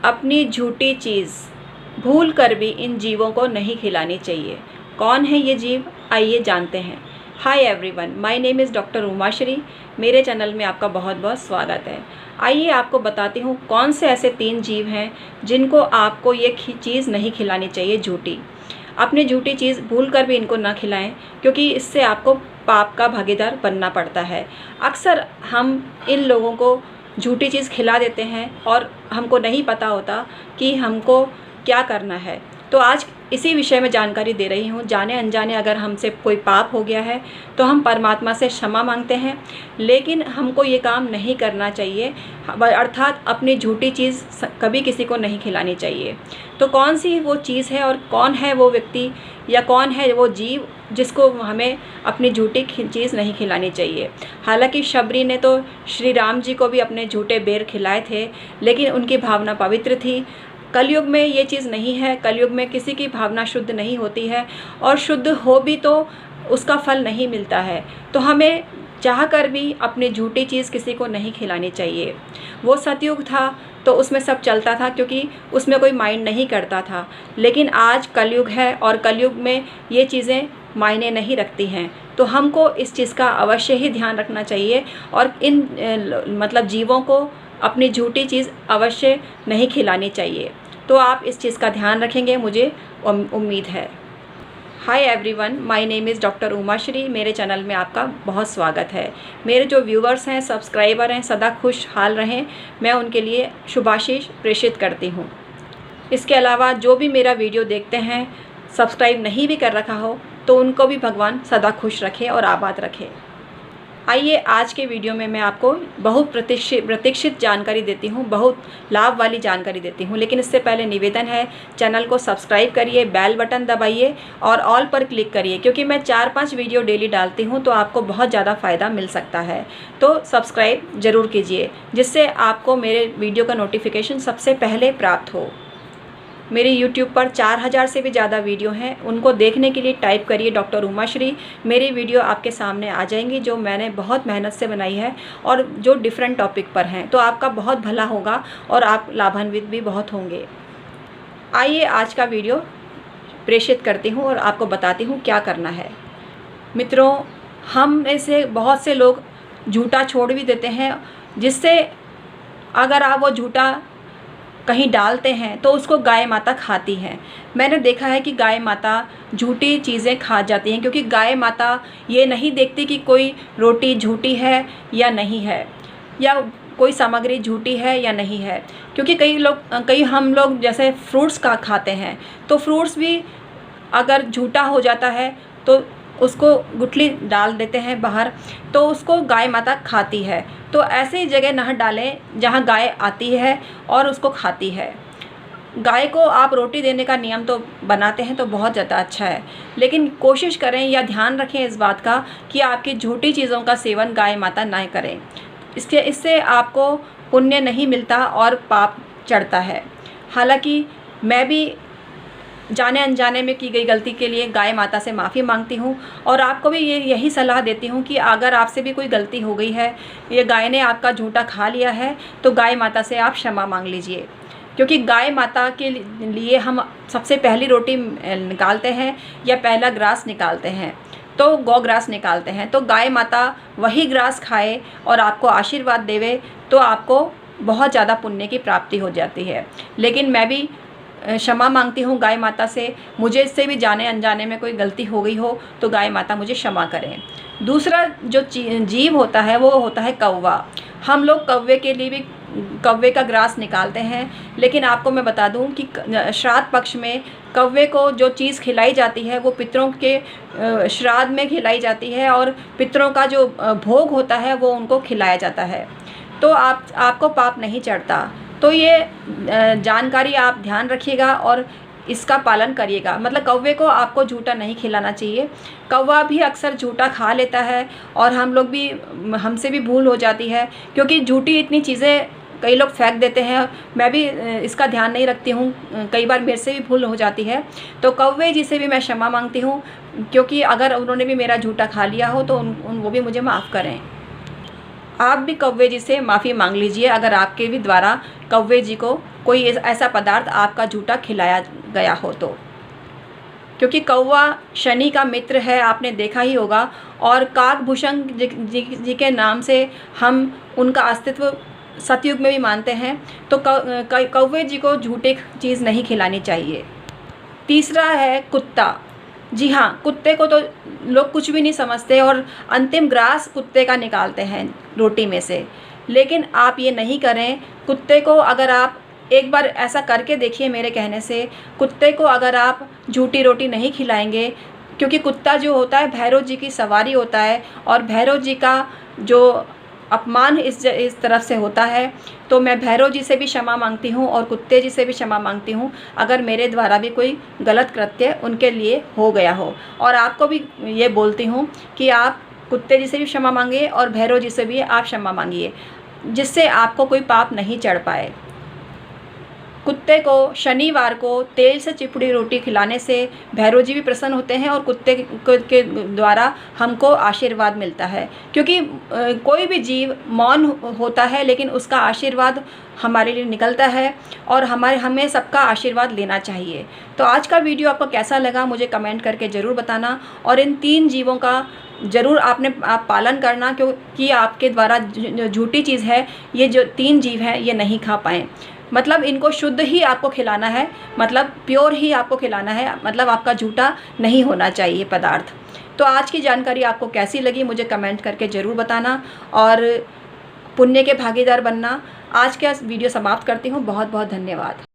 अपनी झूठी चीज़ भूल कर भी इन जीवों को नहीं खिलानी चाहिए। कौन है ये जीव, आइए जानते हैं। Hi everyone, my name is doctor Umashree. मेरे चैनल में आपका बहुत बहुत स्वागत है। आइए आपको बताती हूँ कौन से ऐसे 3 जीव हैं जिनको आपको ये चीज़ नहीं खिलानी चाहिए, झूठी। अपनी झूठी चीज़ भूल कर भी इनको ना खिलाएं, क्योंकि इससे आपको पाप का भागीदार बनना पड़ता है। अक्सर हम इन लोगों को झूठी चीज़ खिला देते हैं और हमको नहीं पता होता कि हमको क्या करना है। तो आज इसी विषय में जानकारी दे रही हूँ। जाने अनजाने अगर हमसे कोई पाप हो गया है तो हम परमात्मा से क्षमा मांगते हैं, लेकिन हमको ये काम नहीं करना चाहिए, अर्थात अपनी झूठी चीज़ कभी किसी को नहीं खिलानी चाहिए। तो कौन सी वो चीज़ है और कौन है वो व्यक्ति या कौन है वो जीव जिसको हमें अपनी झूठी चीज़ नहीं खिलानी चाहिए। हालांकि शबरी ने तो श्री राम जी को भी अपने झूठे बेर खिलाए थे, लेकिन उनकी भावना पवित्र थी। कलयुग में ये चीज़ नहीं है। कलयुग में किसी की भावना शुद्ध नहीं होती है, और शुद्ध हो भी तो उसका फल नहीं मिलता है। तो हमें चाह कर भी अपनी झूठी चीज़ किसी को नहीं खिलानी चाहिए। वो सतयुग था तो उसमें सब चलता था, क्योंकि उसमें कोई माइंड नहीं करता था। लेकिन आज कलयुग है और कलयुग में ये चीज़ें मायने नहीं रखती हैं। तो हमको इस चीज़ का अवश्य ही ध्यान रखना चाहिए और इन जीवों को अपनी झूठी चीज़ अवश्य नहीं खिलानी चाहिए। तो आप इस चीज़ का ध्यान रखेंगे, मुझे उम्मीद है। Hi everyone, my name is doctor Umashree. मेरे चैनल में आपका बहुत स्वागत है। मेरे जो व्यूवर्स हैं, सब्सक्राइबर हैं, सदा खुशहाल रहें, मैं उनके लिए शुभाशीष प्रेषित करती हूँ। इसके अलावा जो भी मेरा वीडियो देखते हैं, सब्सक्राइब नहीं भी कर रखा हो, तो उनको भी भगवान सदा खुश रखे और आबाद रखे। आइए आज के वीडियो में मैं आपको बहुत प्रतीक्षित जानकारी देती हूँ, बहुत लाभ वाली जानकारी देती हूँ। लेकिन इससे पहले निवेदन है, चैनल को सब्सक्राइब करिए, बेल बटन दबाइए और ऑल पर क्लिक करिए, क्योंकि मैं 4-5 वीडियो डेली डालती हूँ, तो आपको बहुत ज़्यादा फ़ायदा मिल सकता है। तो सब्सक्राइब ज़रूर कीजिए, जिससे आपको मेरे वीडियो का नोटिफिकेशन सबसे पहले प्राप्त हो। मेरे YouTube पर 4000 से भी ज़्यादा वीडियो हैं, उनको देखने के लिए टाइप करिए डॉक्टर उमाश्री। मेरी वीडियो आपके सामने आ जाएंगी, जो मैंने बहुत मेहनत से बनाई है और जो डिफरेंट टॉपिक पर हैं। तो आपका बहुत भला होगा और आप लाभान्वित भी बहुत होंगे। आइए आज का वीडियो प्रेषित करती हूँ और आपको बताती हूँ क्या करना है। मित्रों, हम में से बहुत से लोग झूठा छोड़ भी देते हैं, जिससे अगर आप वो झूठा कहीं डालते हैं तो उसको गाय माता खाती हैं। मैंने देखा है कि गाय माता झूठी चीज़ें खा जाती हैं, क्योंकि गाय माता ये नहीं देखती कि कोई रोटी झूठी है या नहीं है, या कोई सामग्री झूठी है या नहीं है। क्योंकि कई हम लोग जैसे फ्रूट्स का खाते हैं, तो फ्रूट्स भी अगर झूठा हो जाता है तो उसको गुठली डाल देते हैं बाहर, तो उसको गाय माता खाती है। तो ऐसी जगह ना डालें जहाँ गाय आती है और उसको खाती है। गाय को आप रोटी देने का नियम तो बनाते हैं तो बहुत ज़्यादा अच्छा है, लेकिन कोशिश करें या ध्यान रखें इस बात का कि आपकी झूठी चीज़ों का सेवन गाय माता ना करें। इससे आपको पुण्य नहीं मिलता और पाप चढ़ता है। हालांकि मैं भी जाने अनजाने में की गई गलती के लिए गाय माता से माफ़ी मांगती हूँ, और आपको भी यही सलाह देती हूँ कि अगर आपसे भी कोई गलती हो गई है, ये गाय ने आपका झूठा खा लिया है, तो गाय माता से आप क्षमा मांग लीजिए। क्योंकि गाय माता के लिए हम सबसे पहली रोटी निकालते हैं या पहला ग्रास निकालते हैं, तो गौ ग्रास निकालते हैं। तो गाय माता वही ग्रास खाए और आपको आशीर्वाद देवे, तो आपको बहुत ज़्यादा पुण्य की प्राप्ति हो जाती है। लेकिन मैं भी क्षमा मांगती हूँ गाय माता से। मुझे इससे भी जाने अनजाने में कोई गलती हो गई हो तो गाय माता मुझे क्षमा करें। दूसरा जो जीव होता है वो होता है कौवा। हम लोग कौवे के लिए भी कौवे का ग्रास निकालते हैं, लेकिन आपको मैं बता दूं कि श्राद्ध पक्ष में कौवे को जो चीज़ खिलाई जाती है वो पितरों के श्राद्ध में खिलाई जाती है, और पितरों का जो भोग होता है वो उनको खिलाया जाता है। तो आपको पाप नहीं चढ़ता। तो ये जानकारी आप ध्यान रखिएगा और इसका पालन करिएगा। मतलब कौवे को आपको झूठा नहीं खिलाना चाहिए। कौवा भी अक्सर झूठा खा लेता है और हमसे भी भूल हो जाती है, क्योंकि झूठी इतनी चीज़ें कई लोग फेंक देते हैं। मैं भी इसका ध्यान नहीं रखती हूँ, कई बार मेरे से भी भूल हो जाती है। तो कौवे जी से भी मैं क्षमा मांगती हूँ, क्योंकि अगर उन्होंने भी मेरा झूठा खा लिया हो तो वो भी मुझे माफ़ करें। आप भी कौवे जी से माफ़ी मांग लीजिए अगर आपके भी द्वारा कौवे जी को कोई ऐसा पदार्थ आपका झूठा खिलाया गया हो तो। क्योंकि कौवा शनि का मित्र है, आपने देखा ही होगा, और काकभूषण जी के नाम से हम उनका अस्तित्व सतयुग में भी मानते हैं। तो कौवे जी को झूठी चीज़ नहीं खिलानी चाहिए। तीसरा है कुत्ता। जी हाँ, कुत्ते को तो लोग कुछ भी नहीं समझते और अंतिम ग्रास कुत्ते का निकालते हैं रोटी में से, लेकिन आप ये नहीं करें। कुत्ते को अगर आप एक बार ऐसा करके देखिए मेरे कहने से, कुत्ते को अगर आप झूठी रोटी नहीं खिलाएंगे, क्योंकि कुत्ता जो होता है भैरव जी की सवारी होता है और भैरव जी का जो अपमान इस तरफ से होता है, तो मैं भैरव जी से भी क्षमा मांगती हूँ और कुत्ते जी से भी क्षमा मांगती हूँ अगर मेरे द्वारा भी कोई गलत कृत्य उनके लिए हो गया हो। और आपको भी ये बोलती हूँ कि आप कुत्ते जी से भी क्षमा मांगिए और भैरव जी से भी आप क्षमा मांगिए, जिससे आपको कोई पाप नहीं चढ़ पाए। कुत्ते को शनिवार को तेल से चिपड़ी रोटी खिलाने से भैरव जी भी प्रसन्न होते हैं और कुत्ते के द्वारा हमको आशीर्वाद मिलता है। क्योंकि कोई भी जीव मौन होता है लेकिन उसका आशीर्वाद हमारे लिए निकलता है और हमें सबका आशीर्वाद लेना चाहिए। तो आज का वीडियो आपको कैसा लगा मुझे कमेंट करके ज़रूर बताना, और इन 3 जीवों का ज़रूर आप पालन करना, क्योंकि आपके द्वारा झूठी चीज़ है, ये जो 3 जीव हैं ये नहीं खा पाएँ। मतलब इनको शुद्ध ही आपको खिलाना है, मतलब प्योर ही आपको खिलाना है, मतलब आपका झूठा नहीं होना चाहिए पदार्थ। तो आज की जानकारी आपको कैसी लगी मुझे कमेंट करके ज़रूर बताना और पुण्य के भागीदार बनना। आज का वीडियो समाप्त करती हूँ। बहुत बहुत धन्यवाद।